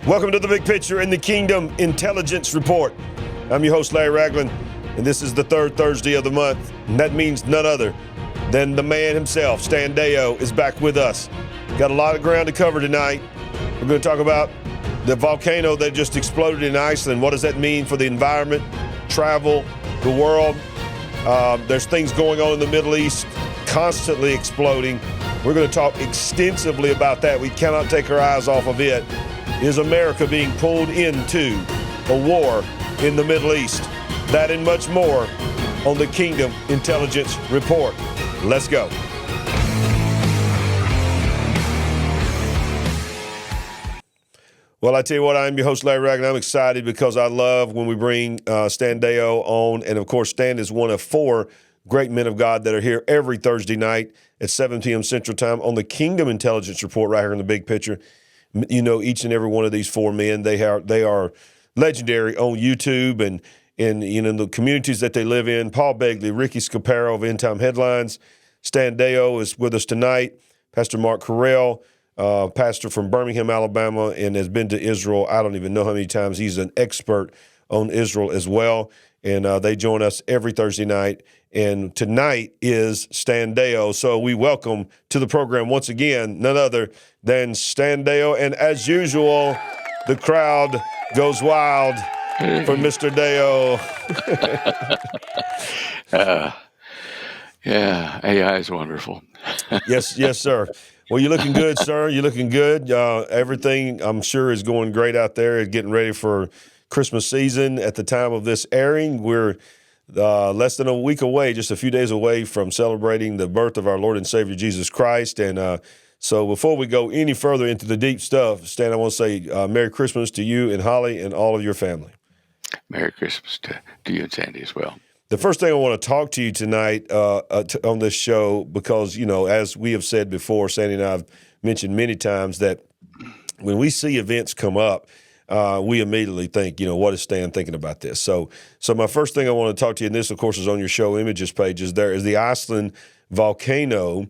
Welcome to the Big Picture in the Kingdom Intelligence Report. I'm your host, Larry Ragland, and this is the third Thursday of the month, and that means none other than the man himself, Stan Deyo, is back with us. Got a lot of ground to cover tonight. We're going to talk about the volcano that just exploded in Iceland. What does that mean for the environment, travel, the world? There's things going on in the Middle East, constantly exploding. We're going to talk extensively about that. We cannot take our eyes off of it. Is America being pulled into a war in the Middle East? That and much more on the Kingdom Intelligence Report. Let's go. Well, I tell you what, I'm your host, Larry Ragland. I'm excited because I love when we bring Stan Deyo on. And, of course, Stan is one of four great men of God that are here every Thursday night at 7 p.m. Central Time on the Kingdom Intelligence Report right here in the Big Picture. You know, each and every one of these four men, they are legendary on YouTube and in the communities that they live in. Paul Begley, Ricky Scaparo of End Time Headlines. Stan Deyo is with us tonight. Pastor Mark Carell, pastor from Birmingham, Alabama, and has been to Israel. I don't even know how many times. He's an expert on Israel as well. And they join us every Thursday night. And tonight is Stan Deyo. So we welcome to the program once again none other than Stan Deyo. And as usual, the crowd goes wild for Mr. Deyo. Yeah, AI is wonderful. Yes, sir. Well, you're looking good, sir. You're looking good. Everything, I'm sure, is going great out there. Getting ready for Christmas season. At the time of this airing, we're less than a week away, just a few days away from celebrating the birth of our Lord and Savior, Jesus Christ. And so before we go any further into the deep stuff, Stan, I want to say Merry Christmas to you and Holly and all of your family. Merry Christmas to you and Sandy as well. The first thing I want to talk to you tonight on this show, because, you know, as we have said before, Sandy and I have mentioned many times that when we see events come up, we immediately think, what is Stan thinking about this? So my first thing I want to talk to you, and this, of course, is on your show images pages, there is the Iceland volcano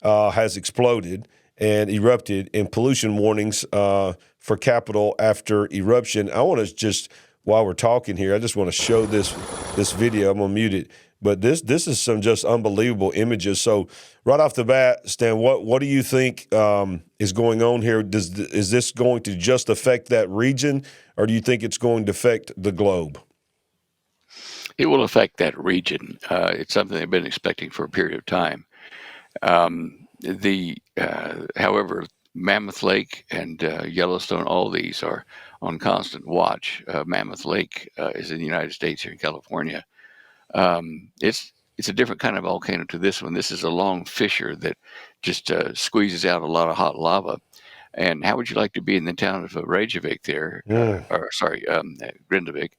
has exploded and erupted, and pollution warnings for capital after eruption. I want to just, while we're talking here, I just want to show this video. I'm going to mute it. But this is some just unbelievable images. So right off the bat, Stan, what do you think is going on here? Is this going to just affect that region, or do you think it's going to affect the globe? It will affect that region. It's something they've been expecting for a period of time. However, Mammoth Lake and Yellowstone, all these are on constant watch. Mammoth Lake is in the United States here in California. It's a different kind of volcano to this one. This is a long fissure that just squeezes out a lot of hot lava. And how would you like to be in the town of Reykjavik there, Grindavik,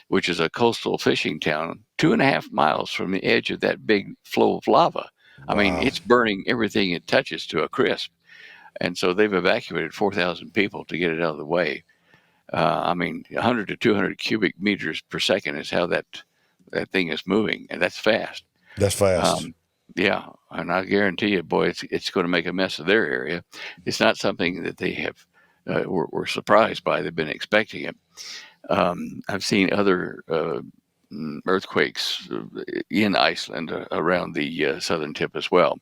which is a coastal fishing town 2.5 miles from the edge of that big flow of lava? Wow. I mean, it's burning everything it touches to a crisp. And so they've evacuated 4,000 people to get it out of the way. 100 to 200 cubic meters per second is how that thing is moving, and that's fast. That's fast. Yeah, and I guarantee you, boy, it's going to make a mess of their area. It's not something that they have were surprised by. They've been expecting it. I've seen other earthquakes in Iceland around the southern tip as well.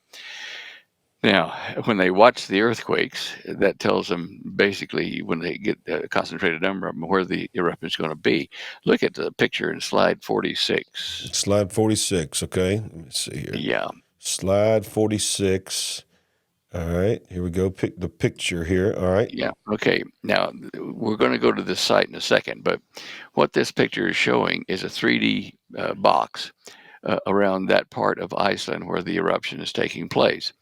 Now, when they watch the earthquakes, that tells them basically when they get a concentrated number of them where the eruption is going to be. Look at the picture in slide 46. Slide 46, okay. Let me see here. Yeah. Slide 46. All right, here we go. Pick the picture here. All right. Yeah, okay. Now, we're going to go to this site in a second, but what this picture is showing is a 3D box around that part of Iceland where the eruption is taking place.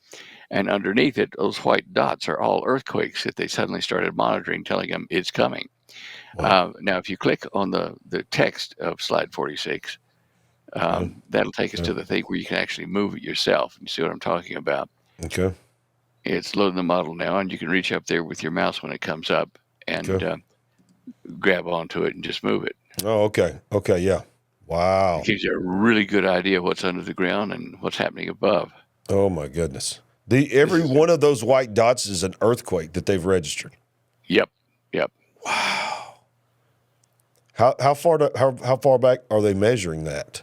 And underneath it, those white dots are all earthquakes that they suddenly started monitoring, telling them it's coming. Wow. Now, if you click on the text of slide 46, that'll take us to the thing where you can actually move it yourself. You see what I'm talking about? Okay. It's loading the model now, and you can reach up there with your mouse when it comes up and grab onto it and just move it. Oh, okay. Okay, yeah. Wow. It gives you a really good idea of what's under the ground and what's happening above. Oh, my goodness. Every one of those white dots is an earthquake that they've registered. Yep. Wow. How far back are they measuring that?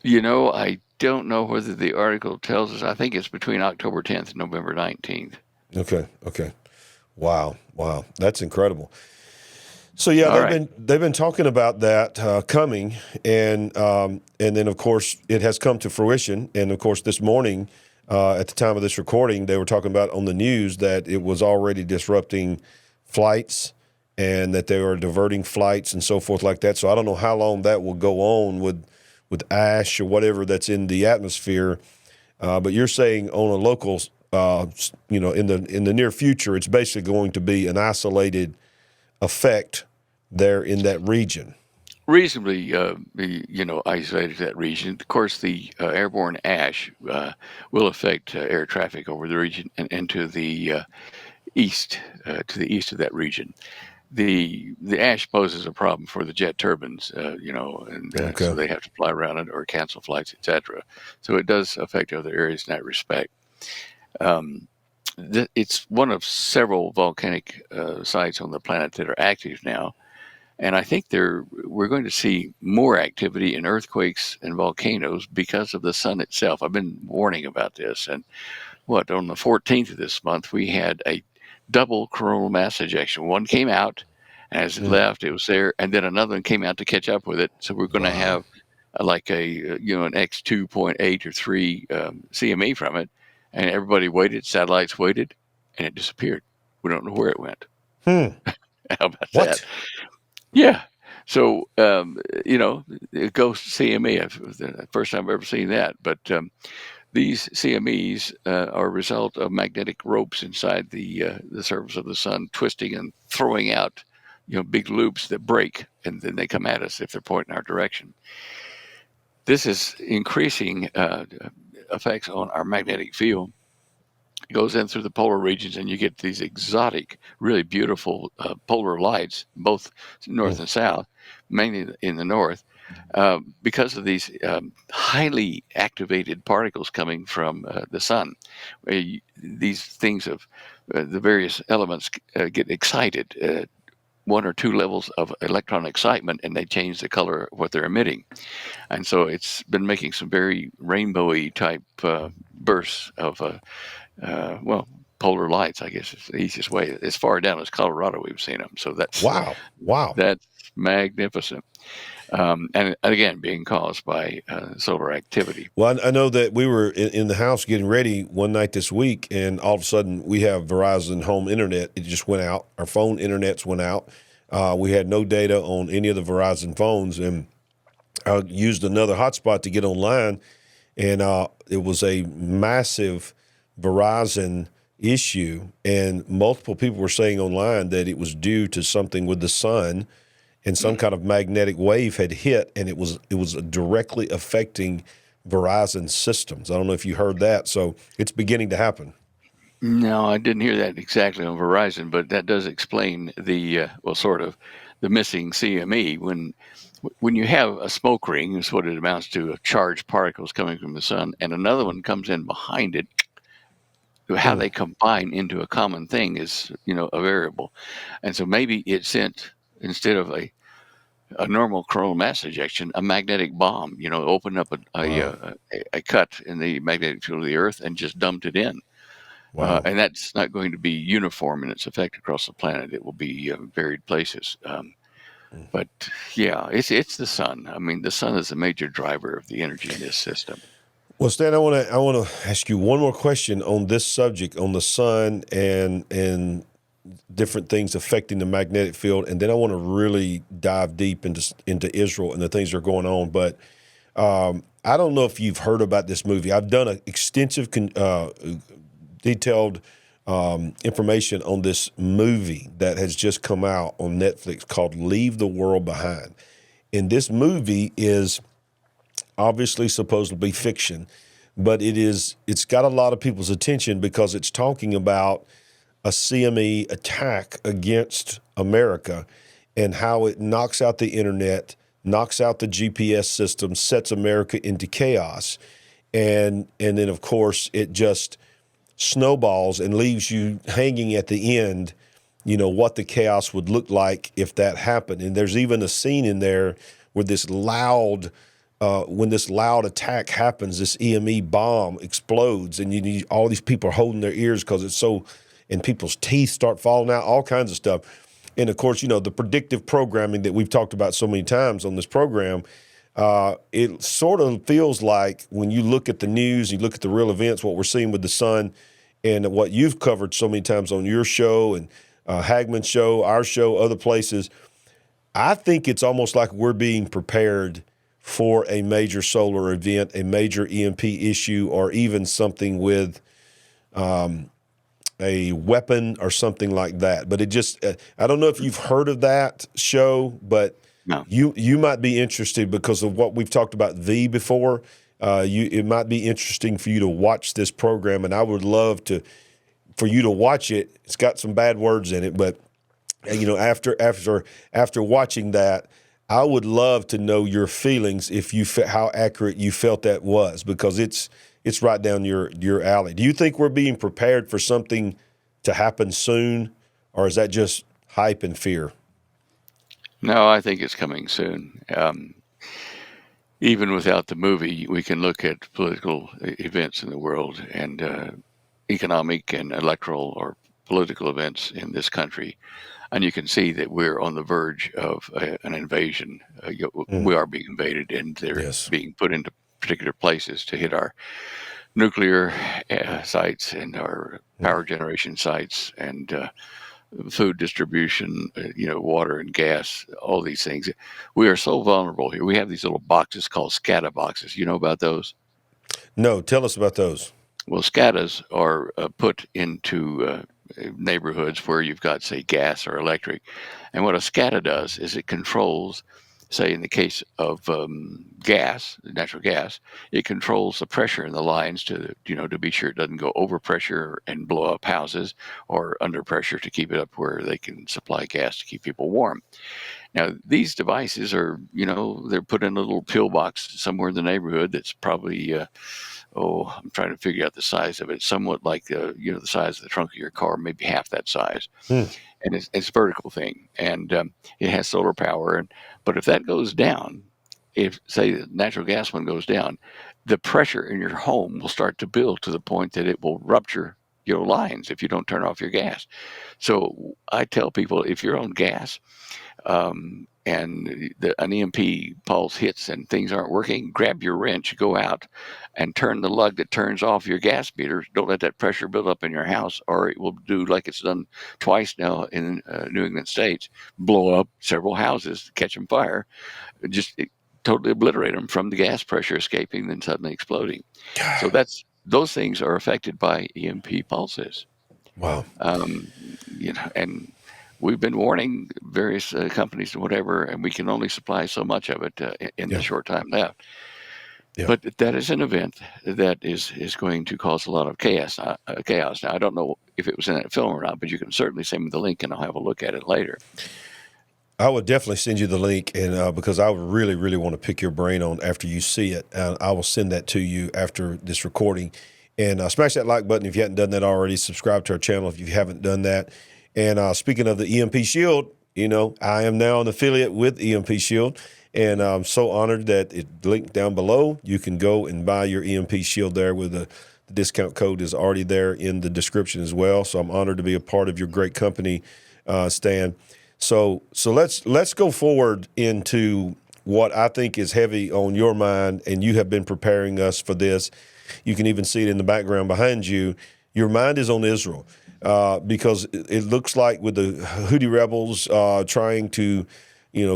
I don't know whether the article tells us. I think it's between October 10th and November 19th. Okay. Wow, that's incredible. So yeah, All right. they've been talking about that coming, and then of course it has come to fruition. And of course this morning, at the time of this recording, they were talking about on the news that it was already disrupting flights, and that they were diverting flights and so forth like that. So I don't know how long that will go on with ash or whatever that's in the atmosphere. But you're saying on a local, in the near future, it's basically going to be an isolated effect there in that region. Reasonably, isolated to that region. Of course, the airborne ash will affect air traffic over the region and to the east, of that region. The ash poses a problem for the jet turbines, and so they have to fly around it or cancel flights, etc. So it does affect other areas in that respect. It's one of several volcanic sites on the planet that are active now. And I think we're going to see more activity in earthquakes and volcanoes because of the sun itself. I've been warning about this. And on the 14th of this month, we had a double coronal mass ejection. One came out, and as it left, it was there. And then another one came out to catch up with it. So we're going to have an X 2.8 or 3 CME from it. And everybody waited, satellites waited, and it disappeared. We don't know where it went. How about that? Yeah. So, it goes to CME. It was the first time I've ever seen that. But these CMEs are a result of magnetic ropes inside the surface of the sun twisting and throwing out, big loops that break, and then they come at us if they're pointing our direction. This is increasing effects on our magnetic field. It goes in through the polar regions, and you get these exotic, really beautiful polar lights, both north and south, mainly in the north, because of these highly activated particles coming from the sun. These things of the various elements get excited. 1 or 2 levels of electron excitement, and they change the color of what they're emitting. And so it's been making some very rainbowy type bursts of polar lights, I guess is the easiest way. As far down as Colorado, we've seen them. So that's wow, that's magnificent. And again, being caused by solar activity. Well, I know that we were in the house getting ready one night this week, and all of a sudden we have Verizon home internet. It just went out. Our phone internets went out. We had no data on any of the Verizon phones, and I used another hotspot to get online, and it was a massive Verizon issue, and multiple people were saying online that it was due to something with the sun, and some kind of magnetic wave had hit, and it was directly affecting Verizon systems. I don't know if you heard that. So it's beginning to happen. No, I didn't hear that exactly on Verizon, but that does explain the missing CME. When you have a smoke ring, is what it amounts to, of charged particles coming from the sun, and another one comes in behind it. How they combine into a common thing is, a variable. And so maybe it sent, instead of a normal coronal mass ejection, a magnetic bomb, opened up a cut in the magnetic field of the Earth and just dumped it in. Wow. And that's not going to be uniform in its effect across the planet. It will be varied places. But yeah, it's the sun. I mean, the sun is a major driver of the energy in this system. Well, Stan, I want to ask you one more question on this subject, on the sun and different things affecting the magnetic field, and then I want to really dive deep into Israel and the things that are going on. But I don't know if you've heard about this movie. I've done an extensive, detailed information on this movie that has just come out on Netflix called Leave the World Behind. And this movie is obviously supposed to be fiction, but it's got a lot of people's attention because it's talking about a CME attack against America and how it knocks out the internet, knocks out the GPS system, sets America into chaos. And then, of course, it just snowballs and leaves you hanging at the end what the chaos would look like if that happened. And there's even a scene in there where when this loud attack happens, this EME bomb explodes, and all these people are holding their ears because it's so, and people's teeth start falling out, all kinds of stuff. And of course, the predictive programming that we've talked about so many times on this program, it sort of feels like when you look at the news, you look at the real events, what we're seeing with the sun, and what you've covered so many times on your show and Hagman's show, our show, other places. I think it's almost like we're being prepared for a major solar event, a major EMP issue, or even something with a weapon or something like that. But it just, I don't know if you've heard of that show, but No. you might be interested because of what we've talked about before. It might be interesting for you to watch this program, and I would love for you to watch it. It's got some bad words in it, but after watching that, I would love to know your feelings how accurate you felt that was, because it's right down your alley. Do you think we're being prepared for something to happen soon, or is that just hype and fear? No, I think it's coming soon. Even without the movie, we can look at political events in the world and economic and electoral or political events in this country, and you can see that we're on the verge of an invasion. We are being invaded, and they're Yes. being put into particular places to hit our nuclear sites and our power generation sites and food distribution, water and gas, all these things. We are so vulnerable here. We have these little boxes called SCADA boxes. You know about those? No, tell us about those. Well, SCADAs are put into neighborhoods where you've got, say, gas or electric. And what a SCADA does is it controls, say, in the case of natural gas, it controls the pressure in the lines to be sure it doesn't go over pressure and blow up houses, or under pressure to keep it up where they can supply gas to keep people warm. Now, these devices are, they're put in a little pillbox somewhere in the neighborhood that's probably, I'm trying to figure out the size of it, somewhat like, the size of the trunk of your car, maybe half that size. And it's a vertical thing, and it has solar power. But if that goes down, if, say, the natural gas one goes down, the pressure in your home will start to build to the point that it will rupture your lines if you don't turn off your gas. So I tell people, if you're on gas, and an EMP pulse hits and things aren't working, grab your wrench, go out and turn the lug that turns off your gas meter. Don't let that pressure build up in your house, or it will do like it's done twice now in New England states, blow up several houses, catch them fire, just totally obliterate them from the gas pressure escaping, then suddenly exploding. So those things are affected by EMP pulses. Wow. And we've been warning various companies and whatever, and we can only supply so much of it in the short time left. Yeah. But that is an event that is going to cause a lot of chaos. Now, I don't know if it was in that film or not, but you can certainly send me the link, and I'll have a look at it later. I would definitely send you the link, and because I would really, really want to pick your brain on after you see it. I will send that to you after this recording. And smash that like button if you hadn't done that already. Subscribe to our channel if you haven't done that. And speaking of the EMP Shield, I am now an affiliate with EMP Shield, and I'm so honored that it linked down below. You can go and buy your EMP Shield there with the discount code is already there in the description as well. So I'm honored to be a part of your great company, Stan. So let's go forward into what I think is heavy on your mind, and you have been preparing us for this. You can even see it in the background behind you. Your mind is on Israel. Because it looks like with the Houthi rebels trying to,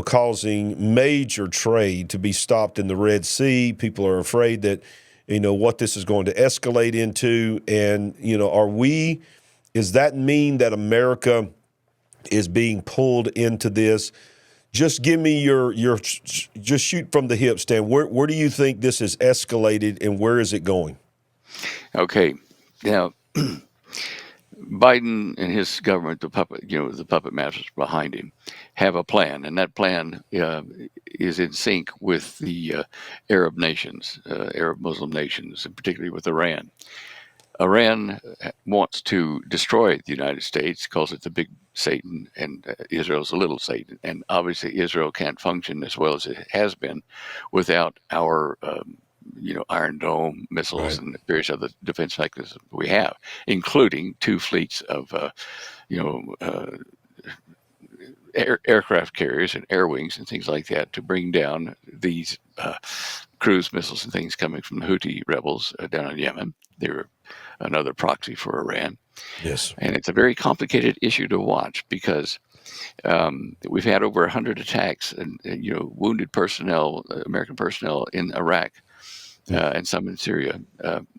causing major trade to be stopped in the Red Sea, people are afraid that, what this is going to escalate into. And, does that mean that America is being pulled into this? Just give me just shoot from the hip, Stan. Where do you think this has escalated, and where is it going? Okay. Now, Biden and his government, the puppet masters behind him, have a plan, and that plan is in sync with the Arab nations, Arab Muslim nations, and particularly with Iran. Iran wants to destroy the United States, calls it the big Satan, and Israel's a little Satan. And obviously, Israel can't function as well as it has been without our, Iron Dome missiles Right. and various other defense mechanisms we have, including 2 fleets of, you know, uh, aircraft carriers and air wings and things like that to bring down these cruise missiles and things coming from the Houthi rebels down in Yemen. They're another proxy for Iran. Yes. And it's a very complicated issue to watch because we've had over 100 attacks and wounded personnel, American personnel in Iraq and some in Syria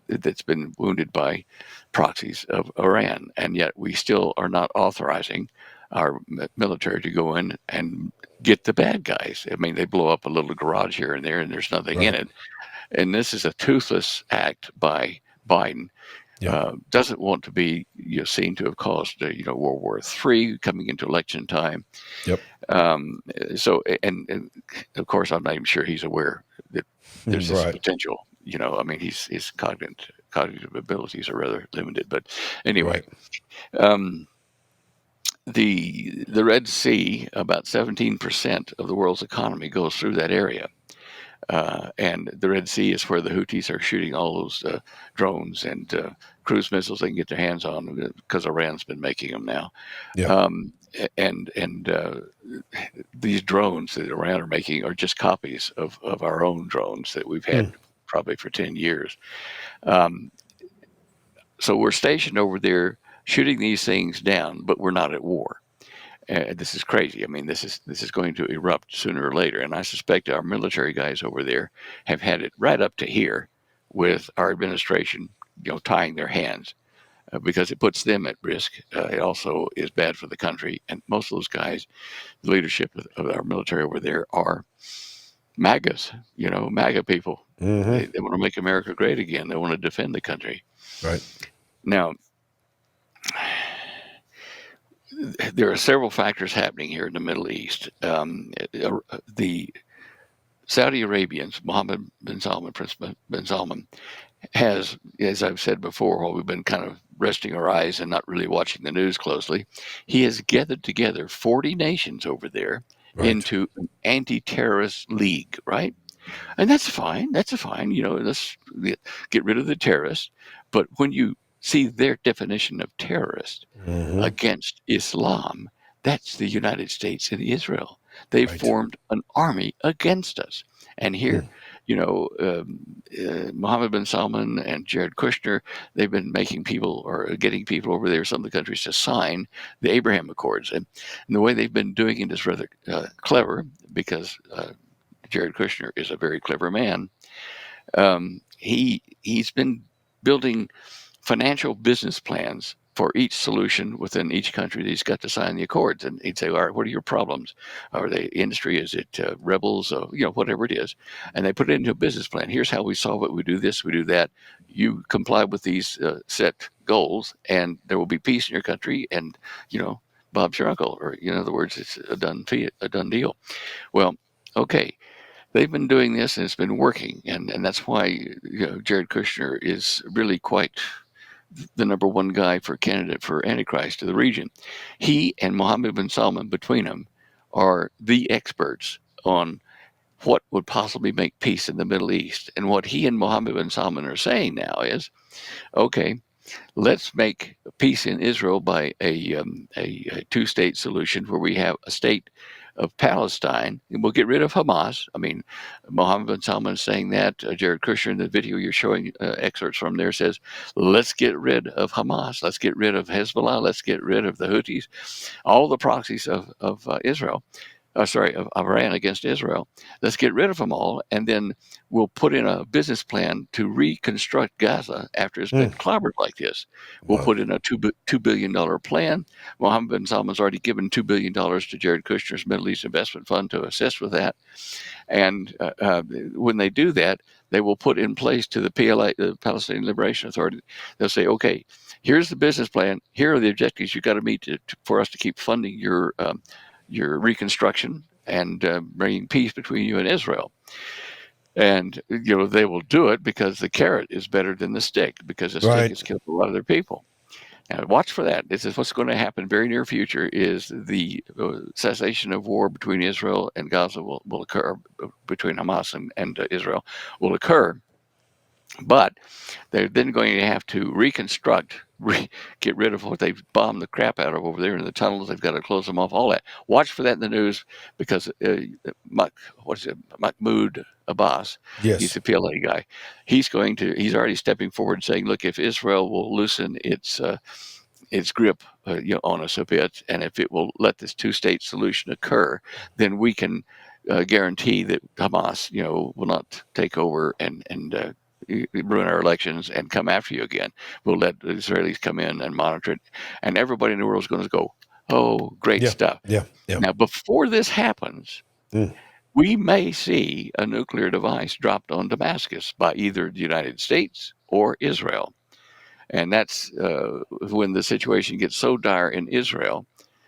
that's been wounded by proxies of Iran. And yet we still are not authorizing our military to go in and get the bad guys. I mean, they blow up a little garage here and there and there's nothing in Right. it. And this is a toothless act by Biden. Yeah. Doesn't want to be seen to have caused World War III coming into election time. Yep. So and of course I'm not even sure he's aware that there's this Right. potential. I mean his cognitive abilities are rather limited. But anyway, Right. the Red Sea, about 17% of the world's economy goes through that area. And the Red Sea is where the Houthis are shooting all those drones and cruise missiles they can get their hands on because Iran's been making them now. Yeah. And these drones that Iran are making are just copies of our own drones that we've had probably for 10 years. So we're stationed over there shooting these things down, but we're not at war. This is crazy. I mean, this is going to erupt sooner or later, and I suspect our military guys over there have had it right up to here with our administration, tying their hands because it puts them at risk. It also is bad for the country, and most of those guys, the leadership of our military over there, are MAGAs. MAGA people. They want to make America great again. They want to defend the country. Right. Now, there are several factors happening here in the Middle East. The Saudi Arabians, Mohammed bin Salman, Prince bin Salman, has, as I've said before, while we've been kind of resting our eyes and not really watching the news closely, he has gathered together 40 nations over there Right. into an anti-terrorist league, right? And that's fine. That's fine. Let's get rid of the terrorists. But when you see their definition of terrorist against Islam, that's the United States and Israel. They Right. formed an army against us. And here, Mohammed bin Salman and Jared Kushner, they've been making people or getting people over there, some of the countries, to sign the Abraham Accords. And the way they've been doing it is rather clever because Jared Kushner is a very clever man. He's been building financial business plans for each solution within each country that he's got to sign the accords. And he'd say, all right, what are your problems? Are they industry? Is it rebels? Whatever it is. And they put it into a business plan. Here's how we solve it. We do this, we do that. You comply with these set goals and there will be peace in your country. And, Bob's your uncle, or in other words, it's a done deal. Well, okay. They've been doing this and it's been working. And that's why, Jared Kushner is really quite the number one guy for candidate for Antichrist to the region. He and Mohammed bin Salman, between them, are the experts on what would possibly make peace in the Middle East. And what he and Mohammed bin Salman are saying now is, okay, let's make peace in Israel by a two-state solution where we have a state of Palestine, and we'll get rid of Hamas. I mean, Mohammed bin Salman is saying that. Jared Kushner in the video you're showing excerpts from there says, let's get rid of Hamas. Let's get rid of Hezbollah. Let's get rid of the Houthis, all the proxies of Israel. Of Iran against Israel. Let's get rid of them all, and then we'll put in a business plan to reconstruct Gaza after it's been clobbered like this. We'll Wow. put in a $2 billion plan. Mohammed bin Salman's already given $2 billion to Jared Kushner's Middle East Investment Fund to assist with that. And when they do that, they will put in place to the PLA, the Palestinian Liberation Authority. They'll say, okay, here's the business plan. Here are the objectives you've got to meet for us to keep funding your reconstruction and bringing peace between you and Israel. And they will do it because the carrot is better than the stick, because the stick Right. has killed a lot of their people. Now, watch for that. This is what's going to happen very near future. Is the cessation of war between Israel and Gaza will occur, between Hamas and Israel will occur, but they're then going to have to reconstruct, get rid of what they've bombed the crap out of over there in the tunnels. They've got to close them off, all that. Watch for that in the news, because Mahmoud Abbas, he's Yes. the PLA guy. He's already stepping forward saying, look, if Israel will loosen its grip on us a bit, and if it will let this two-state solution occur, then we can guarantee that Hamas, will not take over and ruin our elections and come after you again. We'll let the Israelis come in and monitor it, and everybody in the world is going to go, "Oh, great Yeah. stuff!" Yeah. Yeah. Now, before this happens, Mm. we may see a nuclear device dropped on Damascus by either the United States or Israel. And that's when the situation gets so dire in Israel,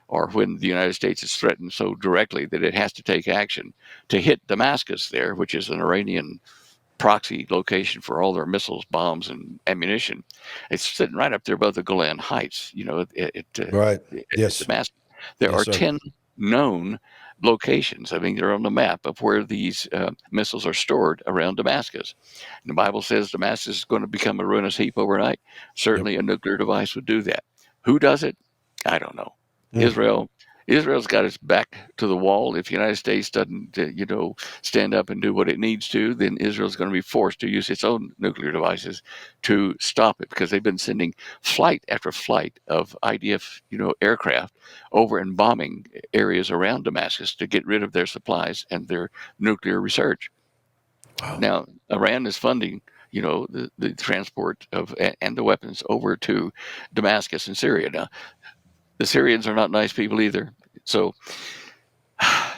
or when the United States is threatened so directly that it has to take action to hit Damascus there, which is an Iranian proxy location for all their missiles, bombs, and ammunition. It's sitting right up there above the Golan Heights, Right. at Yes. Damascus. There Yes, are sir. 10 known locations. I mean, they're on the map of where these missiles are stored around Damascus. And the Bible says Damascus is going to become a ruinous heap overnight. Yep. Certainly a nuclear device would do that. Who does it? I don't know. Mm. Israel. Israel's got its back to the wall. If the United States doesn't, stand up and do what it needs to, then Israel's going to be forced to use its own nuclear devices to stop it, because they've been sending flight after flight of IDF, aircraft over and bombing areas around Damascus to get rid of their supplies and their nuclear research. Wow. Now, Iran is funding, the transport of and the weapons over to Damascus and Syria. Now, the Syrians are not nice people either. So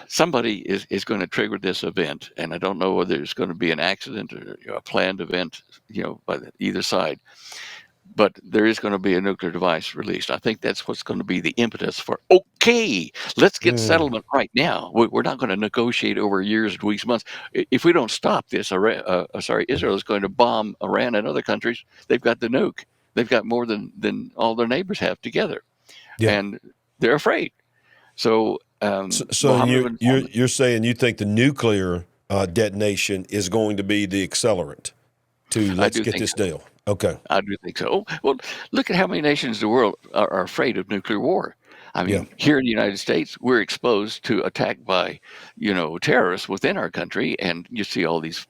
somebody is going to trigger this event, and I don't know whether it's going to be an accident or a planned event, by either side. But there is going to be a nuclear device released. I think that's what's going to be the impetus for, okay, let's get Mm. settlement right now. We're not going to negotiate over years, weeks, months. If we don't stop this, Israel is going to bomb Iran and other countries. They've got the nuke. They've got more than all their neighbors have together, Yeah. and they're afraid. So So Mohammed you're bin you're Salman, you're saying you think the nuclear detonation is going to be the accelerant to I let's do get think this so. deal? Okay. I do think so. Oh, well, look at how many nations in the world are afraid of nuclear war. I Yeah. mean, here in the United States, we're exposed to attack by, terrorists within our country, and you see all these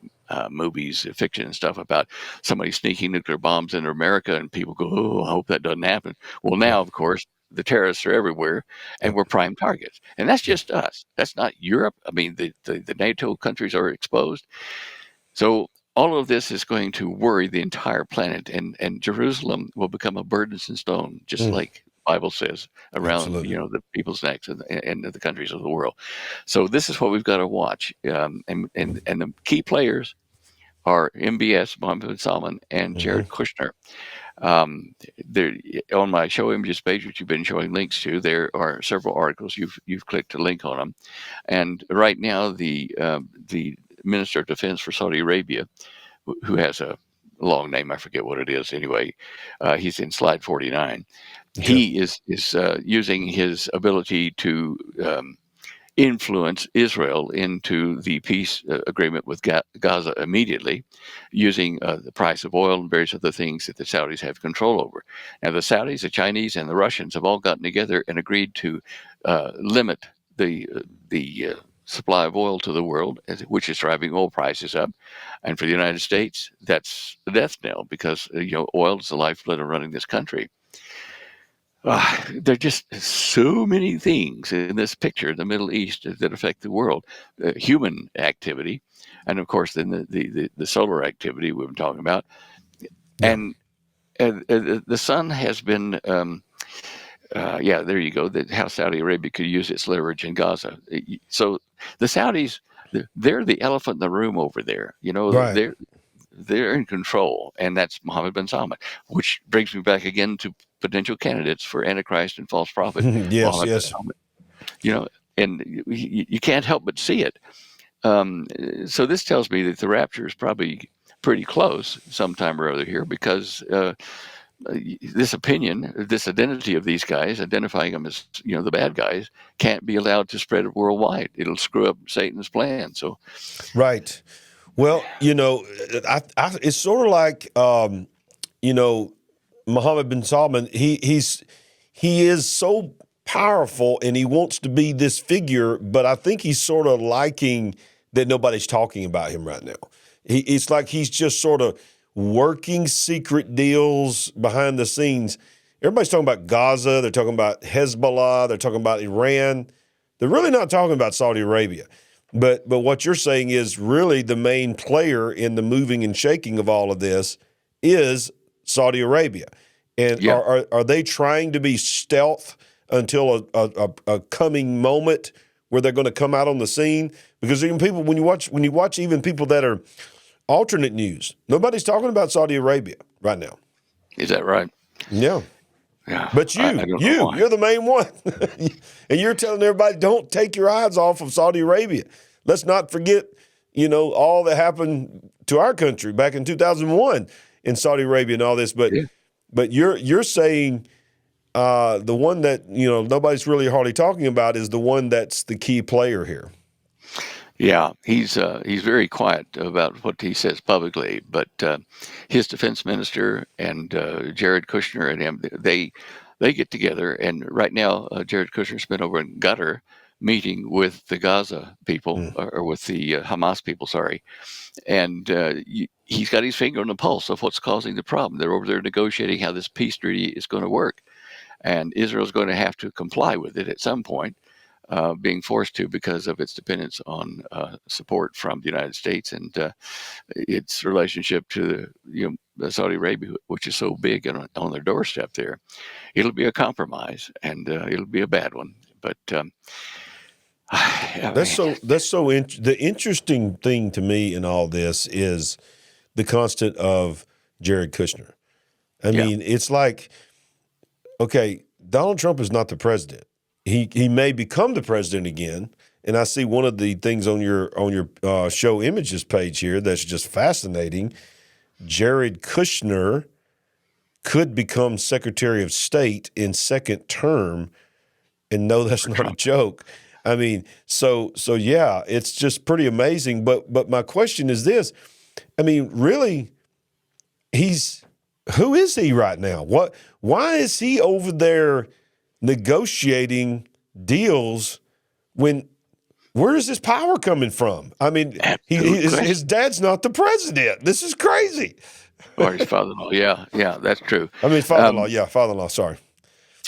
movies, fiction and stuff about somebody sneaking nuclear bombs into America, and people go, "Oh, I hope that doesn't happen." Well, Yeah. now, of course, the terrorists are everywhere, and Yep. we're prime targets. And that's Yeah. just us. That's not Europe. I mean, the NATO countries are exposed. So all of this is going to worry the entire planet, and Jerusalem will become a burdensome stone, just Mm. like the Bible says, around Absolutely. the people's necks and the countries of the world. So this is what we've got to watch, and the key players are MBS, Mohammed bin Salman, and Hmm. Jared Kushner. There on my show images page, which you've been showing links to, there are several articles. You've clicked a link on them, and right now the Minister of Defense for Saudi Arabia, who has a long name, I forget what it is. Anyway, he's in slide 49. Okay. He is using his ability to influence Israel into the peace agreement with Gaza immediately, using the price of oil and various other things that the Saudis have control over. Now, the Saudis, the Chinese, and the Russians have all gotten together and agreed to limit the supply of oil to the world, which is driving oil prices up. And for the United States, that's the death knell, because oil is the lifeblood of running this country. There are just so many things in this picture, the Middle East, that affect the world. Human activity, and of course, then the solar activity we've been talking about. Yeah. And the sun has been, yeah, there you go, that how Saudi Arabia could use its leverage in Gaza. So the Saudis, they're the elephant in the room over there. Right. They're in control, and that's Mohammed bin Salman, which brings me back again to potential candidates for Antichrist and false prophet, Yes. Mohammed bin Yes. Salman. You know, and you can't help but see it. So this tells me that the rapture is probably pretty close sometime or other here, because this opinion, this identity of these guys, identifying them as the bad guys, can't be allowed to spread worldwide. It'll screw up Satan's plan. So Right. Well, it's sort of like, Mohammed bin Salman. He is so powerful, and he wants to be this figure, but I think he's sort of liking that nobody's talking about him right now. It's like he's just sort of working secret deals behind the scenes. Everybody's talking about Gaza. They're talking about Hezbollah. They're talking about Iran. They're really not talking about Saudi Arabia. But what you're saying is really the main player in the moving and shaking of all of this is Saudi Arabia. And yeah, are they trying to be stealth until a coming moment where they're going to come out on the scene? Because even people, when you watch even people that are alternate news, nobody's talking about Saudi Arabia right now. is that right? Yeah. Yeah, But I don't know why. you're the main one. And you're telling everybody, don't take your eyes off of Saudi Arabia. Let's not forget, all that happened to our country back in 2001 in Saudi Arabia and all this. But Yeah. but you're saying the one that, nobody's really hardly talking about is the one that's the key player here. Yeah, he's very quiet about what he says publicly, but his defense minister and Jared Kushner and him, they get together, and right now Jared Kushner's been over in Qatar meeting with the Gaza people, or with the Hamas people, sorry, and he's got his finger on the pulse of what's causing the problem. They're over there negotiating how this peace treaty is going to work, and Israel's going to have to comply with it at some point. Being forced to because of its dependence on support from the United States and its relationship to Saudi Arabia, which is so big and on their doorstep there. It'll be a compromise, and it'll be a bad one. But The interesting thing to me in all this is the constant of Jared Kushner. I mean, it's like, okay, Donald Trump is not the president. He may become the president again, and I see one of the things on your show images page here that's just fascinating. Jared Kushner could become Secretary of State in second term, and no, that's not a joke. I mean, so yeah, it's just pretty amazing. But my question is this: I mean, really, who is he right now? Why is he over there negotiating deals where is his power coming from? I mean, his dad's not the president. This is crazy. Or his father-in-law. Yeah, that's true. I mean, father-in-law, sorry.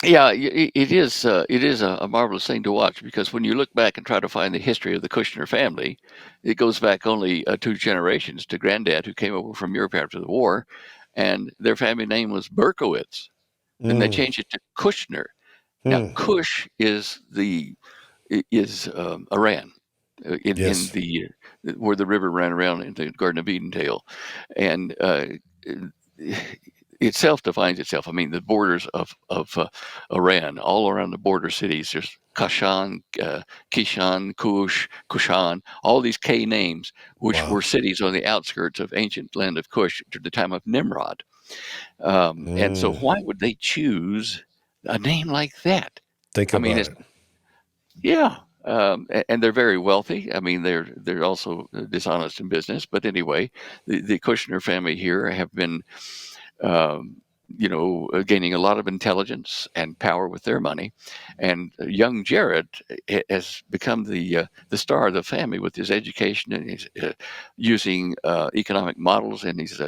Yeah, it is a marvelous thing to watch, because when you look back and try to find the history of the Kushner family, it goes back only 2 generations to Granddad, who came over from Europe after the war, and their family name was Berkowitz. Then they changed it to Kushner. Now, Kush is Iran, in the where the river ran around in the Garden of Eden tale, and it self-defines itself. I mean, the borders of Iran, all around the border cities, there's Kashan, Kishan, Kush, Kushan, all these K names, which were cities on the outskirts of ancient land of Kush to the time of Nimrod. And so why would they choose a name like that? Think about it. Yeah. And they're very wealthy. I mean, they're also dishonest in business. But anyway, the Kushner family here have been, gaining a lot of intelligence and power with their money. And young Jared has become the star of the family with his education, and he's using economic models and his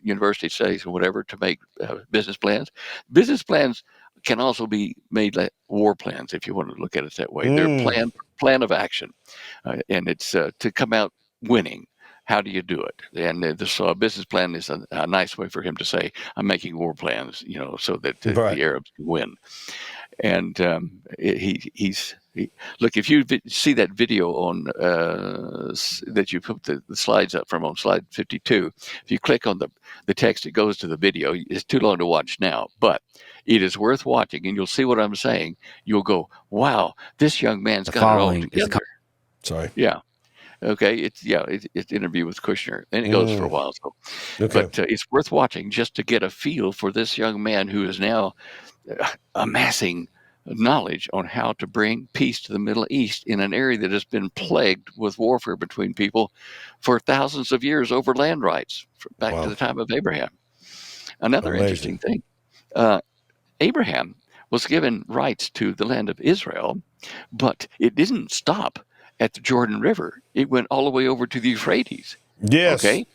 university studies and whatever to make business plans. Business plans can also be made like war plans, if you want to look at it that way. They're plan of action, and it's to come out winning. How do you do it? And a business plan is a nice way for him to say, "I'm making war plans," so that the Arabs can win. And look, if you see that video on that you put the slides up from on slide 52, if you click on the text, it goes to the video. It's too long to watch now, but it is worth watching, and you'll see what I'm saying. You'll go, "Wow, this young man's got it all together." Sorry. Yeah. Okay, it's an interview with Kushner, and it goes for a while. So, Okay. but it's worth watching just to get a feel for this young man who is now amassing knowledge on how to bring peace to the Middle East in an area that has been plagued with warfare between people for thousands of years over land rights, back to Wow. the time of Abraham. Another Amazing. interesting thing, uh, Abraham was given rights to the land of Israel, but it didn't stop at the Jordan River. It went all the way over to the Euphrates. Yes. Okay,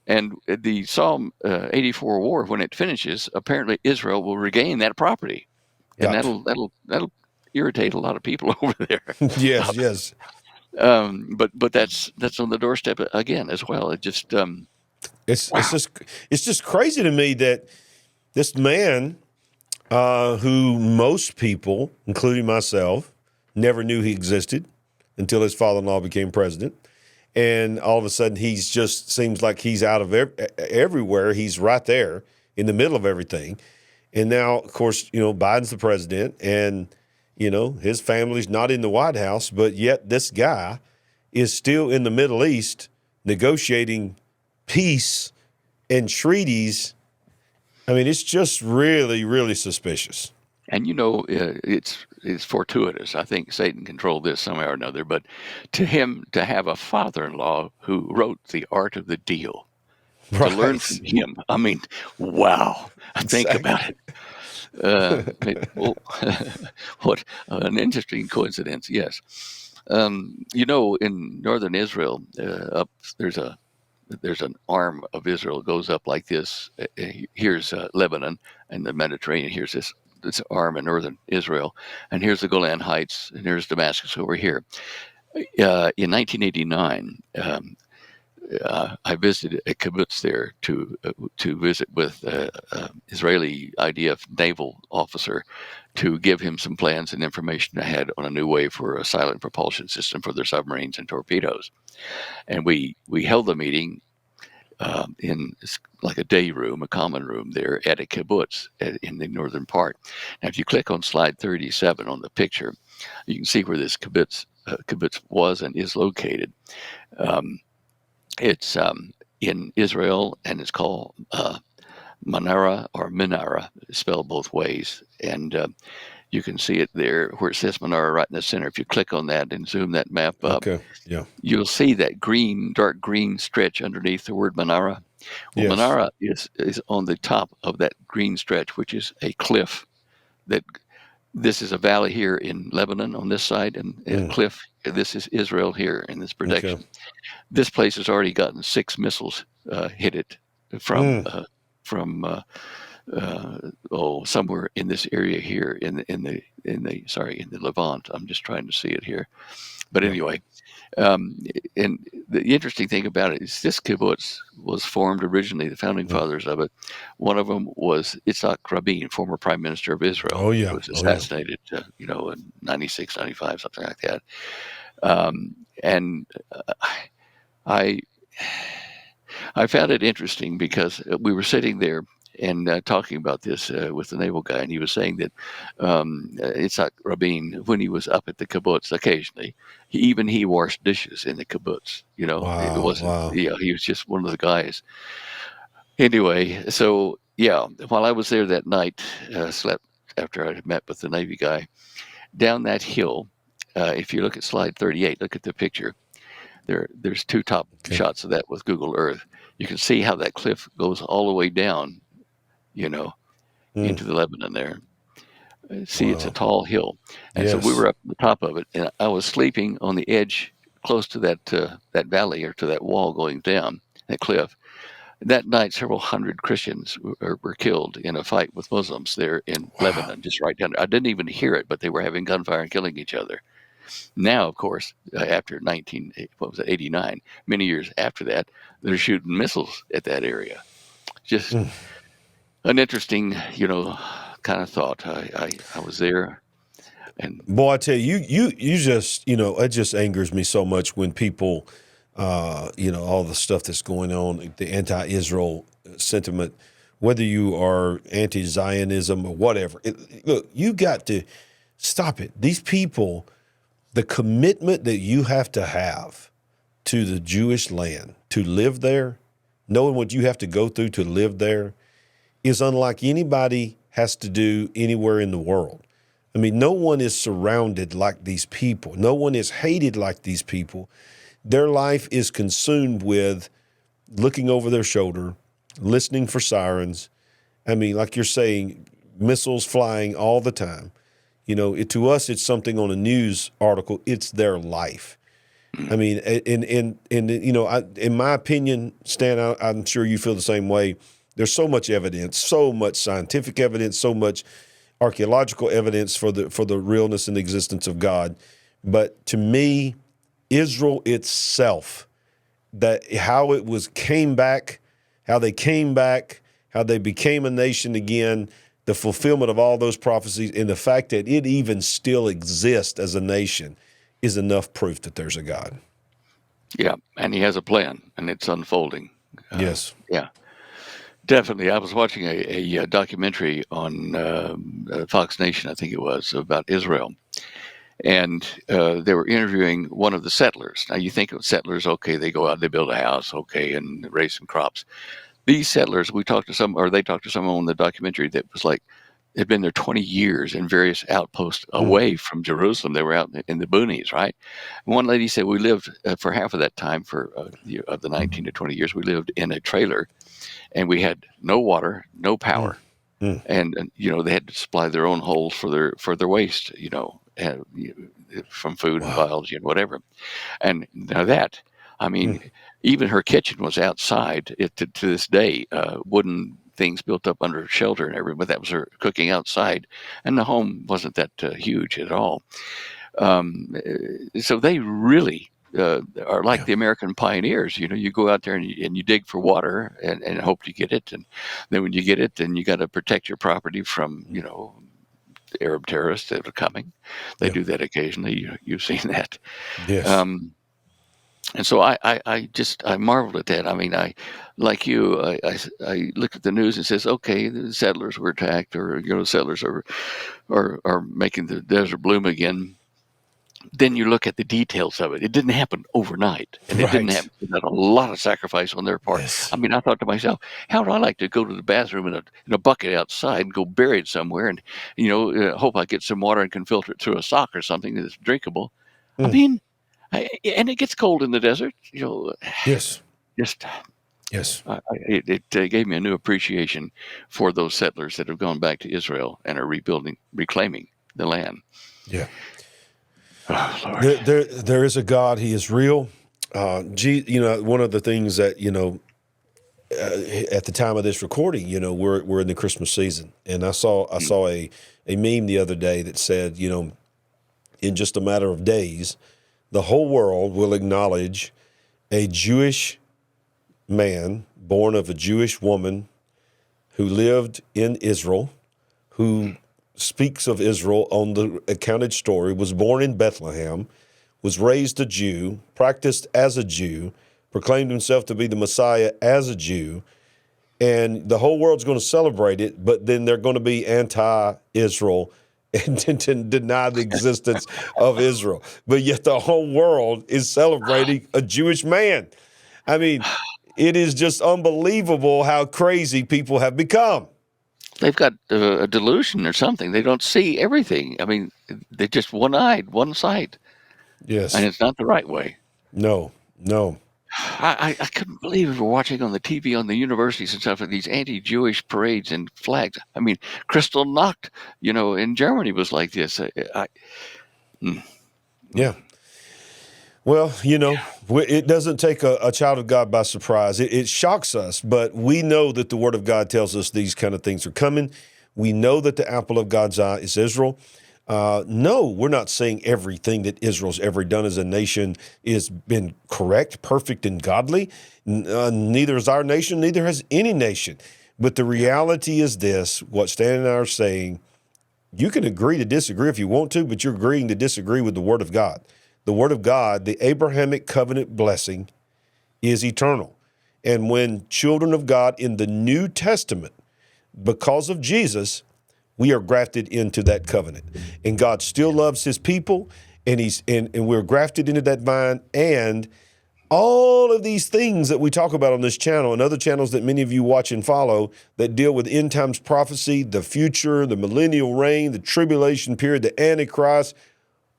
and the Psalm 84 war, when it finishes, apparently Israel will regain that property, and Got. that'll irritate a lot of people over there. Yes. Yes. But that's on the doorstep again as well. It just It's wow. just crazy to me that this man, who most people, including myself, never knew he existed until his father-in-law became president. And all of a sudden, he's just seems like he's out of everywhere. He's right there in the middle of everything. And now, of course, Biden's the president, and his family's not in the White House, but yet this guy is still in the Middle East negotiating peace and treaties. I mean, it's just really, really suspicious. And it's fortuitous. I think Satan controlled this somehow or another. But to him, to have a father-in-law who wrote The Art of the Deal, to learn from Right. him, I mean, wow! Think Exactly. about it. Well, what an interesting coincidence. Yes, in northern Israel, up there's an arm of Israel goes up like this. Here's Lebanon and the Mediterranean. Here's this arm in northern Israel, and here's the Golan Heights, and here's Damascus over here. In 1989, I visited a kibbutz there to visit with Israeli IDF naval officer to give him some plans and information I had on a new way for a silent propulsion system for their submarines and torpedoes. And we held the meeting in like a day room, a common room there at a kibbutz in the northern part. Now, if you click on slide 37 on the picture, you can see where this kibbutz was and is located. It's in Israel, and it's called Manara or Minara, spelled both ways. And you can see it there where it says Manara right in the center. If you click on that and zoom that map up, Okay. Yeah. you'll see that dark green stretch underneath the word Manara. Well, Yes. Manara is on the top of that green stretch, which is a cliff. That this is a valley here in Lebanon on this side, and a Mm. cliff. This is Israel here in this Okay. protection. This place has already gotten 6 missiles hit it from Mm. somewhere in this area here in the Levant. I'm just trying to see it here, but Yeah. anyway. And the interesting thing about it is this kibbutz was formed originally, the founding Mm. fathers of it. One of them was Yitzhak Rabin, former prime minister of Israel, Oh who yeah. was Oh yeah. assassinated, in 96, 95, something like that. And I I found it interesting because we were sitting there and talking about this with the naval guy, and he was saying that Yitzhak Rabin, when he was up at the kibbutz occasionally, he washed dishes in the kibbutz. It Wow. wasn't. Wow. He was just one of the guys. Anyway, so yeah, while I was there that night, slept after I had met with the Navy guy down that hill. If you look at slide 38, look at the picture. There's 2 top Okay. shots of that with Google Earth. You can see how that cliff goes all the way down, you know, Mm. into the Lebanon there. See, it's a Wow. tall hill, and so we Yes. were up on the top of it, and I was sleeping on the edge, close to that valley or to that wall going down that cliff. That night, several hundred Christians were killed in a fight with Muslims there in Wow. Lebanon, just right down there. I didn't even hear it, but they were having gunfire and killing each other. Now, of course, after 89, many years after that, they're shooting missiles at that area. Just Mm. an interesting, kind of thought. I was there, and Boy, I tell you, you just, it just angers me so much when people, all the stuff that's going on, the anti-Israel sentiment, whether you are anti-Zionism or whatever. Look, you got to stop it. These people, the commitment that you have to the Jewish land, to live there, knowing what you have to go through to live there, is unlike anybody has to do anywhere in the world. I mean, no one is surrounded like these people. No one is hated like these people. Their life is consumed with looking over their shoulder, listening for sirens. I mean, like you're saying, missiles flying all the time. To us, it's something on a news article. It's their life. I mean, in my opinion, Stan, I'm sure you feel the same way. There's so much evidence, so much scientific evidence, so much archaeological evidence for the realness and existence of God. But to me, Israel itself, that how they came back, how they became a nation again, the fulfillment of all those prophecies, and the fact that it even still exists as a nation is enough proof that there's a God. Yeah, and he has a plan, and it's unfolding. Yes. Yeah, definitely. I was watching a documentary on Fox Nation, I think it was, about Israel. And they were interviewing one of the settlers. Now, you think of settlers, okay, they go out, they build a house, okay, and raise some crops. These settlers, they talked to someone in the documentary that was like, they'd been there 20 years in various outposts away from Jerusalem. They were out in the boonies, right? And one lady said, we lived for half of that time, of the 19 to 20 years, we lived in a trailer, and we had no water, no power. And they had to supply their own holes for their waste, from food and biology and whatever. And now that, I mean, even her kitchen was outside to this day, wooden things built up under shelter and everything, but that was her cooking outside. And the home wasn't that huge at all. So they really are like the American pioneers. You go out there and you dig for water and hope you get it. And then when you get it, then you got to protect your property from, Arab terrorists that are coming. They do that occasionally. You've seen that. Yes. And so I marveled at that. I mean, I looked at the news and says, okay, the settlers were attacked, or settlers are making the desert bloom again. Then you look at the details of it. It didn't happen overnight, and it didn't happen without a lot of sacrifice on their part. Yes. I mean, I thought to myself, how would I like to go to the bathroom in a bucket outside and go bury it somewhere, and hope I get some water and can filter it through a sock or something that's drinkable. I mean, and it gets cold in the desert. Yes. Just Yes. it gave me a new appreciation for those settlers that have gone back to Israel and are reclaiming the land. Yeah. Oh, Lord. There is a God. He is real. One of the things that at the time of this recording, we're in the Christmas season, and I saw a meme the other day that said, in just a matter of days, the whole world will acknowledge a Jewish man born of a Jewish woman who lived in Israel, who speaks of Israel on the accounted story, was born in Bethlehem, was raised a Jew, practiced as a Jew, proclaimed himself to be the Messiah as a Jew, and the whole world's going to celebrate it, but then they're going to be anti-Israel and deny the existence of Israel. But yet the whole world is celebrating a Jewish man. I mean, it is just unbelievable how crazy people have become. They've got a delusion or something. They don't see everything. I mean, they're just one-eyed, one-sight. Yes. And it's not the right way. No. I couldn't believe we were watching on the TV on the universities and stuff, these anti-Jewish parades and flags. I mean, Kristallnacht, in Germany was like this. Yeah. Well, it doesn't take a child of God by surprise. It shocks us, but we know that the Word of God tells us these kind of things are coming. We know that the apple of God's eye is Israel. No, we're not saying everything that Israel's ever done as a nation has been correct, perfect, and godly. Neither is our nation, neither has any nation. But the reality is this, what Stan and I are saying, you can agree to disagree if you want to, but you're agreeing to disagree with the Word of God. The Word of God, the Abrahamic covenant blessing, is eternal. And when children of God in the New Testament, because of Jesus, we are grafted into that covenant. And God still loves his people, and we're grafted into that vine, and All of these things that we talk about on this channel and other channels that many of you watch and follow that deal with end times prophecy, the future, the millennial reign, the tribulation period, the Antichrist,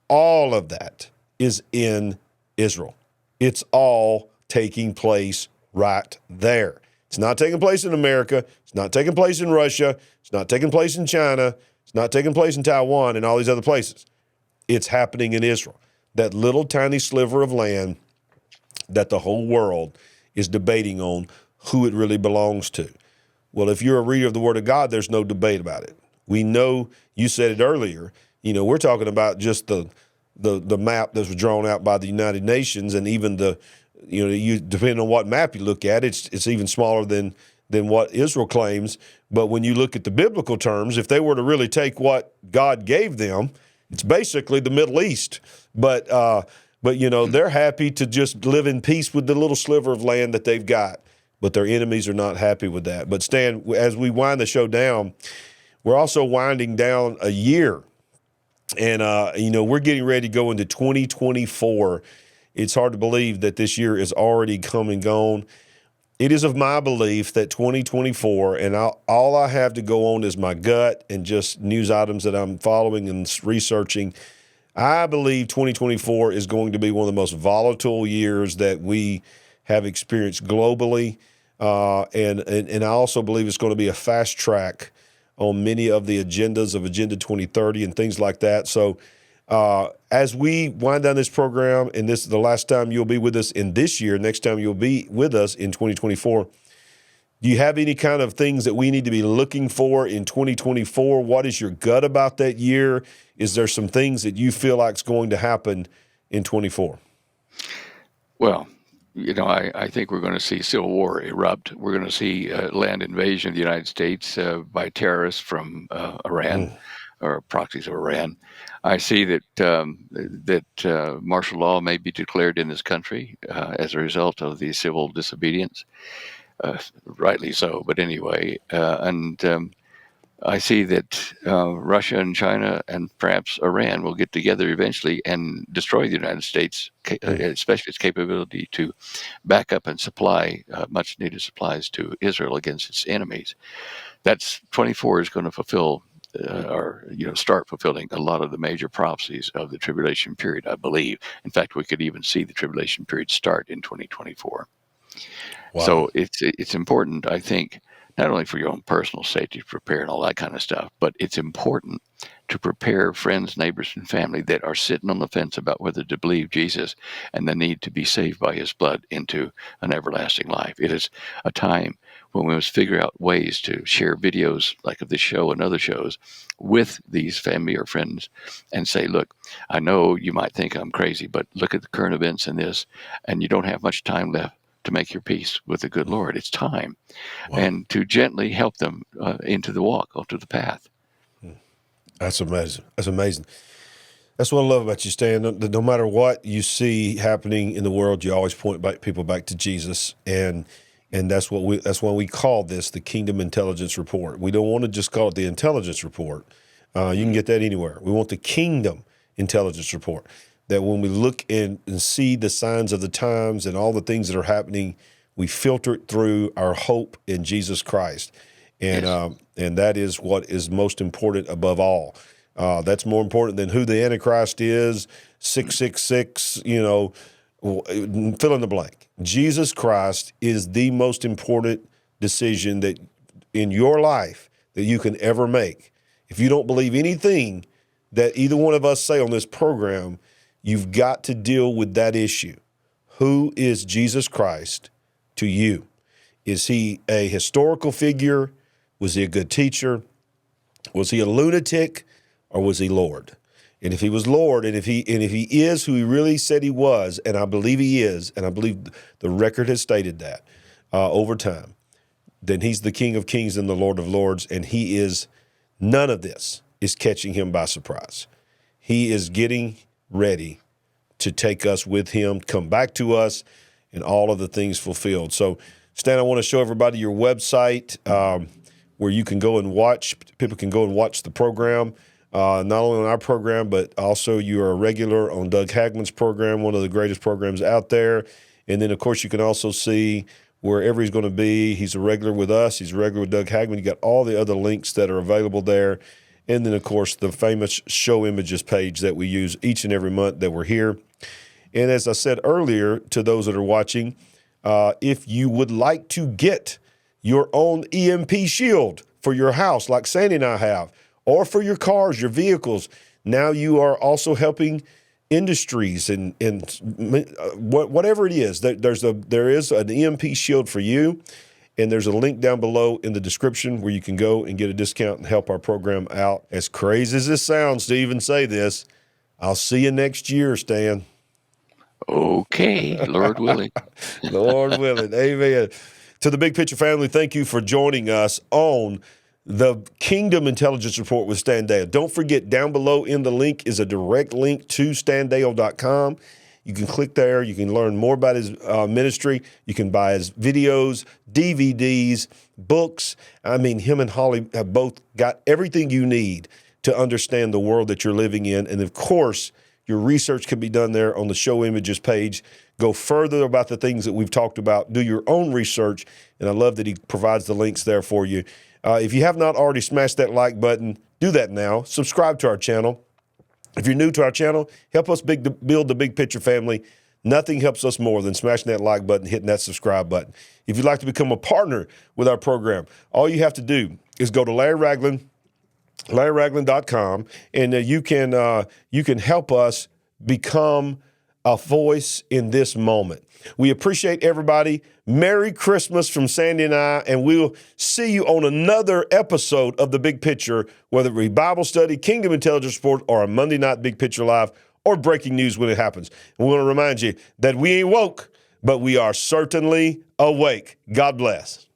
all of that is in Israel. It's all taking place right there. It's not taking place in America. It's not taking place in Russia. It's not taking place in China. It's not taking place in Taiwan and all these other places. It's happening in Israel. That little tiny sliver of land that the whole world is debating on who it really belongs to. Well, if you're a reader of the Word of God, there's no debate about it. We know, you said it earlier, we're talking about just the map that was drawn out by the United Nations, and even depending on what map you look at, it's even smaller than what Israel claims. But when you look at the biblical terms, if they were to really take what God gave them, it's basically the Middle East. But they're happy to just live in peace with the little sliver of land that they've got. But their enemies are not happy with that. But Stan, as we wind the show down, we're also winding down a year. And, we're getting ready to go into 2024. It's hard to believe that this year is already come and gone. It is of my belief that 2024, and all I have to go on is my gut and just news items that I'm following and researching. I believe 2024 is going to be one of the most volatile years that we have experienced globally. And I also believe it's going to be a fast track on many of the agendas of Agenda 2030 and things like that. So as we wind down this program, and this is the last time you'll be with us in this year, next time you'll be with us in 2024, do you have any kind of things that we need to be looking for in 2024? What is your gut about that year? Is there some things that you feel like is going to happen in 24? Well, I think we're going to see civil war erupt. We're going to see land invasion of the United States by terrorists from Iran or proxies of Iran. I see that martial law may be declared in this country as a result of the civil disobedience. Rightly so, but anyway, I see that Russia and China and perhaps Iran will get together eventually and destroy the United States, especially its capability to back up and supply much-needed supplies to Israel against its enemies. That's 24 is going to fulfill start fulfilling a lot of the major prophecies of the tribulation period, I believe. In fact, we could even see the tribulation period start in 2024. Wow. So it's important, I think, not only for your own personal safety to prepare and all that kind of stuff, but it's important to prepare friends, neighbors, and family that are sitting on the fence about whether to believe Jesus and the need to be saved by his blood into an everlasting life. It is a time when we must figure out ways to share videos like of this show and other shows with these family or friends and say, look, I know you might think I'm crazy, but look at the current events in this, and you don't have much time left to make your peace with the good Lord. It's time. Wow. And to gently help them into the walk, onto the path. That's amazing. That's amazing. That's what I love about you, Stan. No matter what you see happening in the world, you always point people back to Jesus, and that's why we call this the Kingdom Intelligence Report. We don't want to just call it the Intelligence Report. You can get that anywhere. We want the Kingdom Intelligence Report. That when we look and see the signs of the times and all the things that are happening, we filter it through our hope in Jesus Christ. And yes. And that is what is most important above all. That's more important than who the Antichrist is, 666, fill in the blank. Jesus Christ is the most important decision that in your life that you can ever make. If you don't believe anything that either one of us say on this program, you've got to deal with that issue. Who is Jesus Christ to you? Is he a historical figure? Was he a good teacher? Was he a lunatic, or was he Lord? And if he was Lord, and if he is who he really said he was, and I believe he is, and I believe the record has stated that over time, then he's the King of Kings and the Lord of Lords, and none of this is catching him by surprise. He is getting ready to take us with him, come back to us, and all of the things fulfilled. So, Stan, I want to show everybody your website where you can go and people can go and watch the program, not only on our program, but also you are a regular on Doug Hagman's program, one of the greatest programs out there. And then, of course, you can also see wherever he's going to be. He's a regular with us. He's a regular with Doug Hagman. You got all the other links that are available there. And then, of course, the famous show images page that we use each and every month that we're here. And as I said earlier to those that are watching, if you would like to get your own EMP shield for your house like Sandy and I have, or for your cars, your vehicles, now you are also helping industries and whatever it is. There is an EMP shield for you, and there's a link down below in the description where you can go and get a discount and help our program out. As crazy as this sounds to even say this, I'll see you next year, Stan. Okay, Lord willing. Lord willing. Amen. To the Big Picture family, thank you for joining us on the Kingdom Intelligence Report with Stan Deyo. Don't forget, down below in the link is a direct link to StanDeyo.com. You can click there. You can learn more about his ministry. You can buy his videos, DVDs, books. I mean, him and Holly have both got everything you need to understand the world that you're living in. And, of course, your research can be done there on the show images page. Go further about the things that we've talked about. Do your own research. And I love that he provides the links there for you. If you have not already smashed that like button, do that now. Subscribe to our channel. If you're new to our channel, help us build the Big Picture family. Nothing helps us more than smashing that like button, hitting that subscribe button. If you'd like to become a partner with our program, all you have to do is go to Larry Ragland, LarryRagland.com, and you can help us become a voice in this moment. We appreciate everybody. Merry Christmas from Sandy and I, and we'll see you on another episode of The Big Picture, whether it be Bible study, Kingdom Intelligence Report, or a Monday night Big Picture Live, or breaking news when it happens. And we want to remind you that we ain't woke, but we are certainly awake. God bless.